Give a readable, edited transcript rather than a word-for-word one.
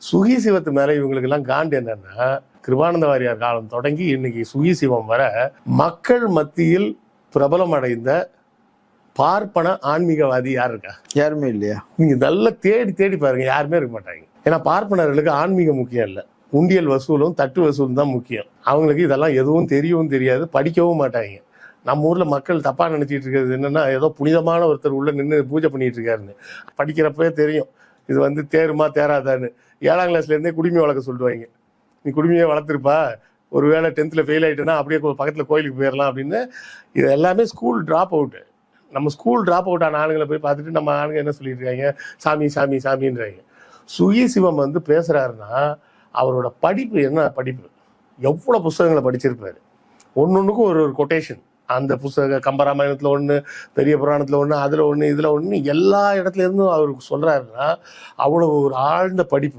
சுகி சிவத்து மேல இவங்களுக்கு எல்லாம் காண்டு என்னன்னா, கிருபானந்த வாரியார் காலம் தொடங்கி இன்னைக்கு சுகி சிவம் வர மக்கள் மத்தியில் பிரபலம் அடைந்த பார்ப்பன ஆன்மீகவாதி யார் இருக்கா? யாருமே இல்லையா? நீங்க நல்லா தேடி தேடி பாருங்க, யாருமே இருக்க மாட்டாங்க. ஏன்னா பார்ப்பனர்களுக்கு ஆன்மீகம் முக்கியம் இல்லை, உண்டியல் வசூலும் தட்டு வசூலும் தான் முக்கியம். அவங்களுக்கு இதெல்லாம் எதுவும் தெரியவும் தெரியாது, படிக்கவும் மாட்டாங்க. நம்ம ஊர்ல மக்கள் தப்பா நினைச்சிட்டு இருக்கிறது என்னன்னா, ஏதோ புனிதமான ஒருத்தர் உள்ள நின்று பூஜை பண்ணிட்டு இருக்காருன்னு. படிக்கிறப்பவே தெரியும் இது வந்து தேருமா தேராதான்னு. 7ஆம் கிளாஸ்ல இருந்தே குடுமையை வளர்க்க சொல்லுவாங்க. நீ குடுமையை வளர்த்துருப்பா, ஒருவேளை 10th ஃபெயில் ஆயிட்டுன்னா அப்படியே பக்கத்துல கோயிலுக்கு போயிடலாம் அப்படின்னு. இது எல்லாமே ஸ்கூல் டிராப் அவுட்டு. நம்ம ஸ்கூல் டிராப் அவுட் ஆன ஆளுங்களை போய் பார்த்துட்டு நம்ம ஆளுங்க என்ன சொல்லிட்டு இருக்காங்க, சாமி சாமி சாமின்றாங்க. சுகி சிவம் வந்து பேசுறாருன்னா அவரோட படிப்பு என்ன படிப்பு, எவ்வளவு புஸ்தகங்களை படிச்சிருப்பாரு. ஒன்னொன்னுக்கும் ஒரு கொட்டேஷன். அந்த புஸ்தக கம்பராமாயணத்துல ஒண்ணு, பெரிய புராணத்துல ஒண்ணு, அதுல ஒண்ணு, இதுல ஒண்ணு, எல்லா இடத்துல இருந்தும் அவருக்கு சொல்றாருன்னா அவ்வளவு ஒரு ஆழ்ந்த படிப்பு.